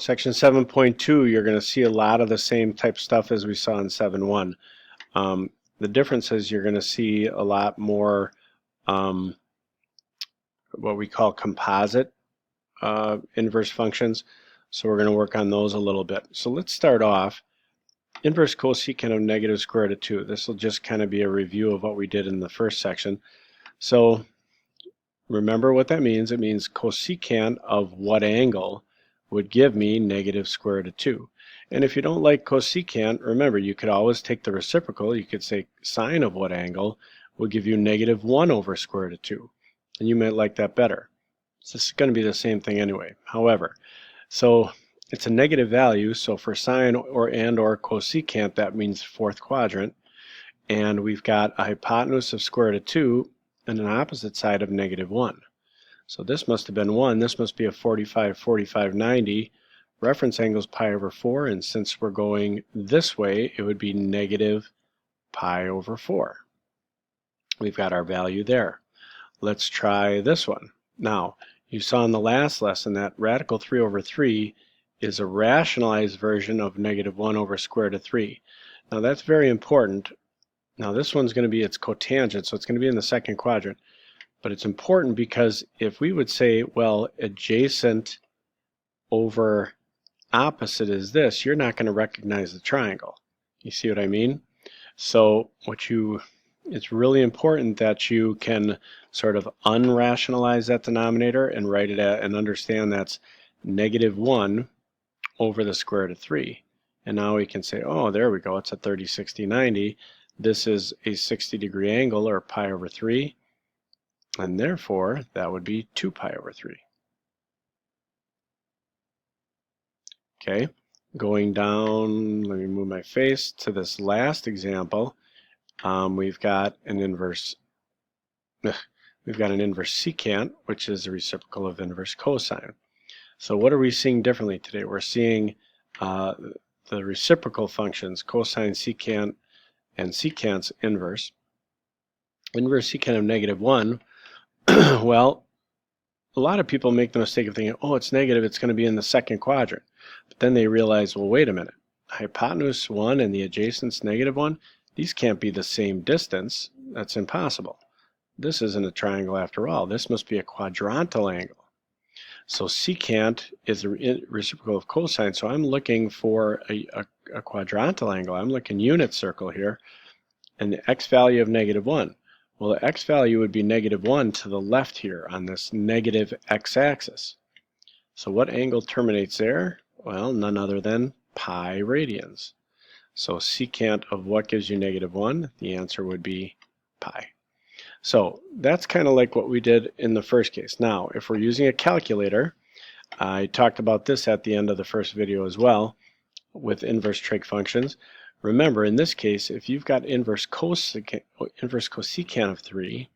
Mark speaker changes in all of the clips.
Speaker 1: Section 7.2, you're going to see a lot of the same type stuff as we saw in 7.1. The difference is you're going to see a lot more what we call composite inverse functions. So we're going to work on those a little bit. So let's start off. Inverse cosecant of negative square root of 2. This will just kind of be a review of what we did in the first section. So remember what that means. It means cosecant of what angle would give me negative square root of 2. And if you don't like cosecant, remember you could always take the reciprocal. You could say sine of what angle will give you negative 1 over square root of 2. And you might like that better. So this is going to be the same thing anyway. However, so it's a negative value, so for sine or cosecant, that means fourth quadrant. And we've got a hypotenuse of square root of 2 and an opposite side of negative 1. So this must have been 1. This must be a 45, 45, 90. Reference angle is pi over 4, and since we're going this way, it would be negative pi over 4. We've got our value there. Let's try this one. Now, you saw in the last lesson that radical 3 over 3 is a rationalized version of negative 1 over square root of 3. Now that's very important. Now this one's going to be its cotangent, so it's going to be in the second quadrant. But it's important because if we would say, well, adjacent over opposite is this, you're not going to recognize the triangle. You see what I mean? So it's really important that you can sort of unrationalize that denominator and write it at and understand that's negative 1 over the square root of 3. And now we can say, oh, there we go, it's a 30, 60, 90. This is a 60-degree angle, or pi over 3. And therefore, that would be 2 pi over 3. Okay, going down, let me move my face to this last example. We've got an inverse secant, which is the reciprocal of inverse cosine. So what are we seeing differently today? We're seeing the reciprocal functions, cosine, secant, and secant's inverse. Inverse secant of negative 1, well, a lot of people make the mistake of thinking, oh, it's negative, it's going to be in the second quadrant. But then they realize, well, wait a minute. Hypotenuse 1 and the adjacent's negative 1, these can't be the same distance. That's impossible. This isn't a triangle after all. This must be a quadrantal angle. So secant is the reciprocal of cosine, so I'm looking for a quadrantal angle. I'm looking unit circle here, and the x value of negative 1. Well, the x value would be negative 1 to the left here on this negative x-axis. So what angle terminates there? Well, none other than pi radians. So secant of what gives you negative 1? The answer would be pi. So that's kind of like what we did in the first case. Now, if we're using a calculator, I talked about this at the end of the first video as well with inverse trig functions. Remember, in this case, if you've got inverse cosecant of 3,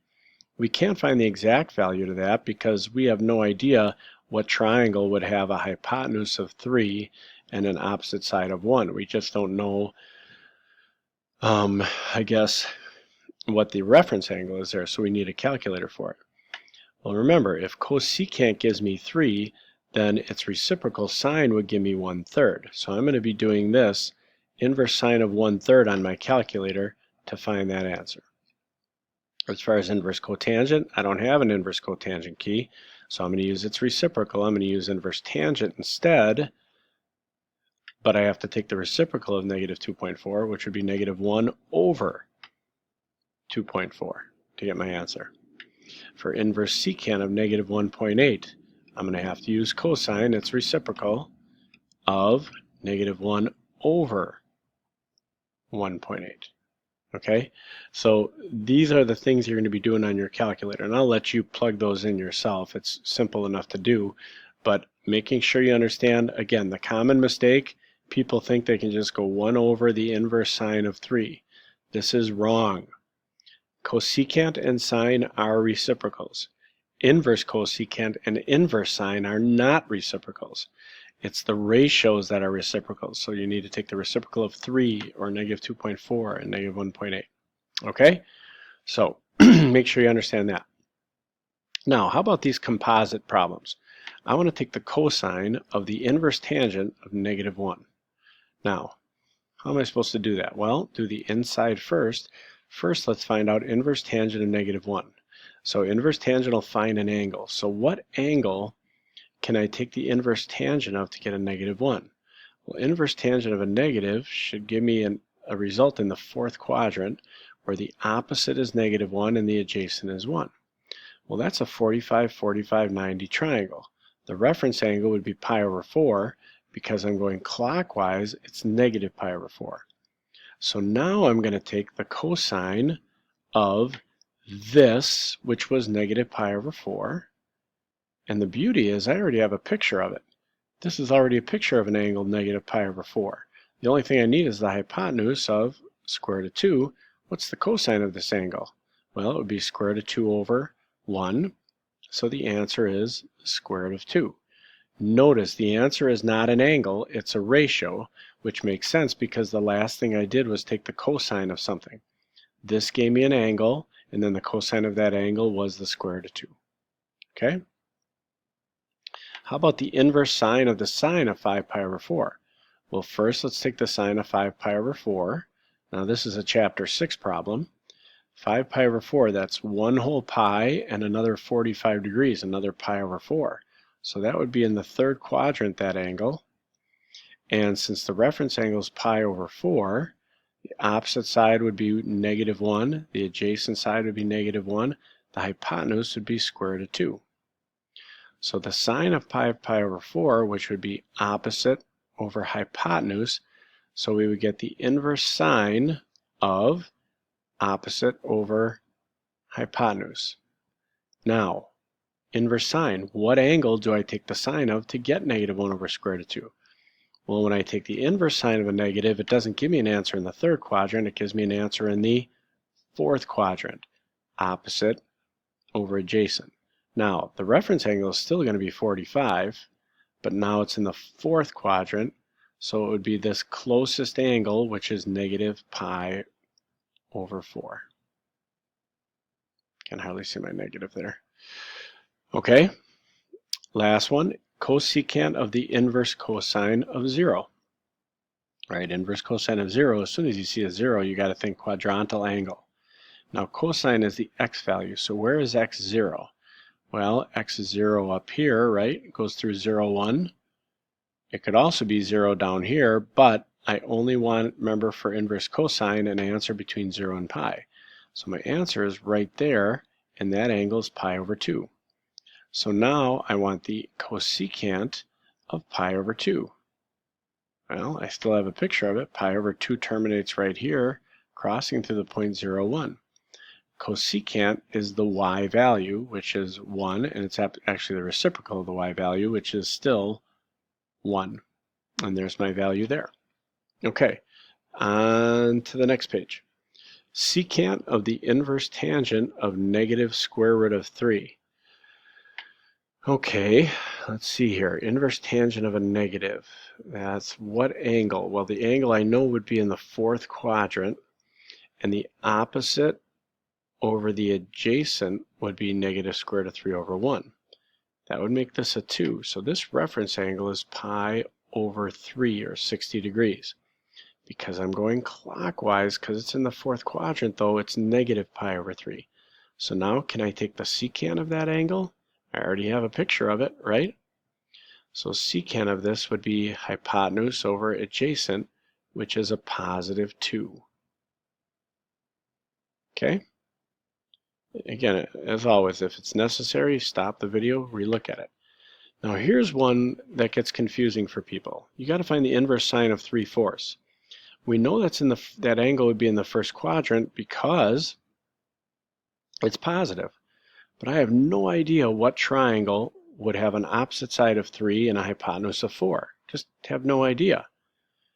Speaker 1: we can't find the exact value to that because we have no idea what triangle would have a hypotenuse of 3 and an opposite side of 1. We just don't know, I guess, what the reference angle is there, so we need a calculator for it. Well, remember, if cosecant gives me 3, then its reciprocal sine would give me 1/3. So I'm going to be doing this inverse sine of 1/3 on my calculator to find that answer. As far as inverse cotangent, I don't have an inverse cotangent key, so I'm going to use its reciprocal. I'm going to use inverse tangent instead, but I have to take the reciprocal of negative 2.4, which would be negative 1 over 2.4 to get my answer. For inverse secant of negative 1.8, I'm going to have to use cosine, its reciprocal, of negative 1 over 1.8. Okay, so these are the things you're going to be doing on your calculator, and I'll let you plug those in yourself. It's simple enough to do, but making sure you understand, again, the common mistake, people think they can just go 1 over the inverse sine of 3. This is wrong. Cosecant and sine are reciprocals. Inverse cosecant and inverse sine are not reciprocals. It's the ratios that are reciprocals. So you need to take the reciprocal of 3 or negative 2.4 and negative 1.8. Okay? So make sure you understand that. Now, how about these composite problems? I want to take the cosine of the inverse tangent of -1. Now, how am I supposed to do that? Well, do the inside first. First, let's find out inverse tangent of -1. So inverse tangent will find an angle. So what angle can I take the inverse tangent of to get a -1? Well, inverse tangent of a negative should give me a result in the fourth quadrant where the opposite is -1 and the adjacent is 1. Well, that's a 45, 45, 90 triangle. The reference angle would be pi over 4. Because I'm going clockwise, it's negative pi over 4. So now I'm going to take the cosine of this, which was negative pi over 4. And the beauty is I already have a picture of it. This is already a picture of an angle negative pi over 4. The only thing I need is the hypotenuse of square root of 2. What's the cosine of this angle? Well, it would be square root of 2 over 1. So the answer is square root of 2. Notice the answer is not an angle, it's a ratio, which makes sense because the last thing I did was take the cosine of something. This gave me an angle, and then the cosine of that angle was the square root of 2. Okay? How about the inverse sine of the sine of 5 pi over 4? Well, first let's take the sine of 5 pi over 4. Now this is a chapter 6 problem. 5 pi over 4, that's 1 whole pi and another 45 degrees, another pi over 4. So that would be in the third quadrant, that angle. And since the reference angle is pi over 4, the opposite side would be -1, the adjacent side would be -1, the hypotenuse would be square root of 2. So the sine of pi over 4, which would be opposite over hypotenuse, so we would get the inverse sine of opposite over hypotenuse. Now, inverse sine, what angle do I take the sine of to get -1 over square root of 2? Well, when I take the inverse sine of a negative, it doesn't give me an answer in the third quadrant, it gives me an answer in the fourth quadrant, opposite over adjacent. Now, the reference angle is still going to be 45, but now it's in the fourth quadrant, so it would be this closest angle, which is negative pi over 4. Can hardly see my negative there. Okay, last one, cosecant of the inverse cosine of 0. Right, inverse cosine of 0, as soon as you see a 0, you got to think quadrantal angle. Now cosine is the x value, so where is x 0? Well, x is 0 up here, right? It goes through 0, 1. It could also be 0 down here, but I only want, remember, for inverse cosine, an answer between 0 and pi. So my answer is right there, and that angle is pi over 2. So now I want the cosecant of pi over 2. Well, I still have a picture of it. Pi over 2 terminates right here, crossing through the point 0, 1. Cosecant is the y value, which is 1, and it's actually the reciprocal of the y value, which is still 1. And there's my value there. Okay, on to the next page. Secant of the inverse tangent of negative square root of 3. Okay, let's see here. Inverse tangent of a negative. That's what angle? Well, the angle I know would be in the fourth quadrant, and the opposite over the adjacent would be negative square root of 3 over 1. That would make this a 2. So this reference angle is pi over 3, or 60 degrees. Because I'm going clockwise, because it's in the fourth quadrant, though, it's negative pi over 3. So now can I take the secant of that angle? I already have a picture of it, right? So secant of this would be hypotenuse over adjacent, which is a positive 2. Okay? Again, as always, if it's necessary, stop the video, relook at it. Now here's one that gets confusing for people. You got to find the inverse sine of 3/4. We know that's in that angle would be in the first quadrant because it's positive. But I have no idea what triangle would have an opposite side of 3 and a hypotenuse of 4. Just have no idea.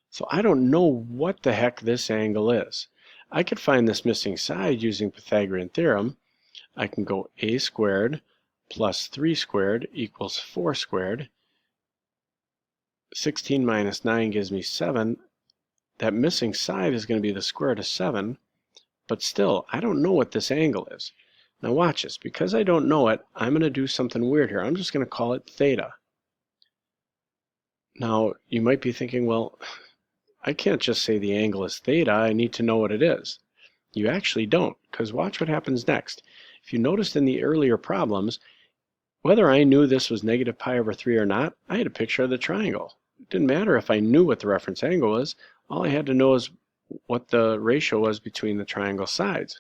Speaker 1: So I don't know what the heck this angle is. I could find this missing side using Pythagorean theorem. I can go a squared plus 3 squared equals 4 squared. 16 minus 9 gives me 7. That missing side is going to be the square root of 7. But still, I don't know what this angle is. Now watch this. Because I don't know it, I'm going to do something weird here. I'm just going to call it theta. Now, you might be thinking, well, I can't just say the angle is theta, I need to know what it is. You actually don't, because watch what happens next. If you noticed in the earlier problems, whether I knew this was negative pi over 3 or not, I had a picture of the triangle. It didn't matter if I knew what the reference angle was, all I had to know is what the ratio was between the triangle sides.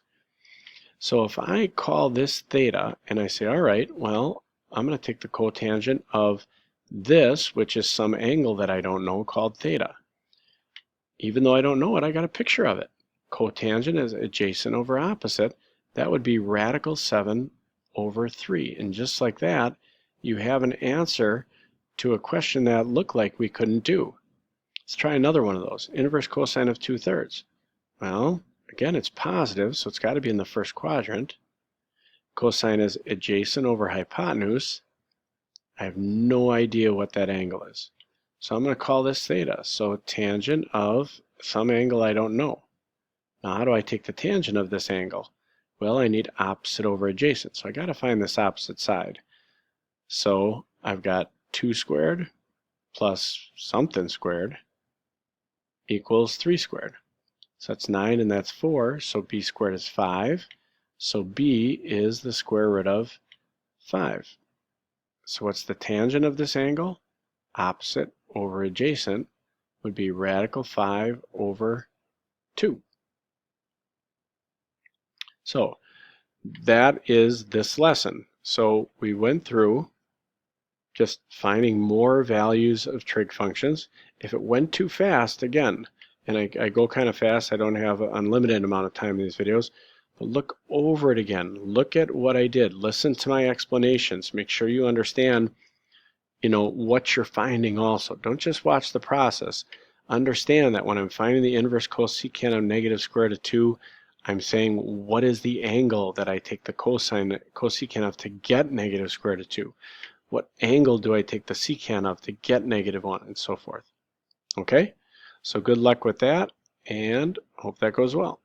Speaker 1: So if I call this theta and I say, all right, well, I'm going to take the cotangent of this, which is some angle that I don't know, called theta. Even though I don't know it, I got a picture of it. Cotangent is adjacent over opposite. That would be radical 7 over 3. And just like that, you have an answer to a question that looked like we couldn't do. Let's try another one of those. Inverse cosine of 2/3. Well, again, it's positive, so it's got to be in the first quadrant. Cosine is adjacent over hypotenuse. I have no idea what that angle is. So I'm going to call this theta. So tangent of some angle I don't know. Now how do I take the tangent of this angle? Well, I need opposite over adjacent. So I got to find this opposite side. So I've got 2 squared plus something squared equals 3 squared. So that's 9 and that's 4. So b squared is 5. So b is the square root of 5. So what's the tangent of this angle? Opposite over adjacent would be radical 5 over 2. So that is this lesson. So we went through just finding more values of trig functions. If it went too fast, again, and I go kind of fast, I don't have an unlimited amount of time in these videos, but look over it again. Look at what I did. Listen to my explanations. Make sure you understand what you're finding also. Don't just watch the process. Understand that when I'm finding the inverse cosecant of negative square root of 2, I'm saying what is the angle that I take the cosecant of to get negative square root of 2? What angle do I take the secant of to get negative 1, and so forth. Okay? So good luck with that, and hope that goes well.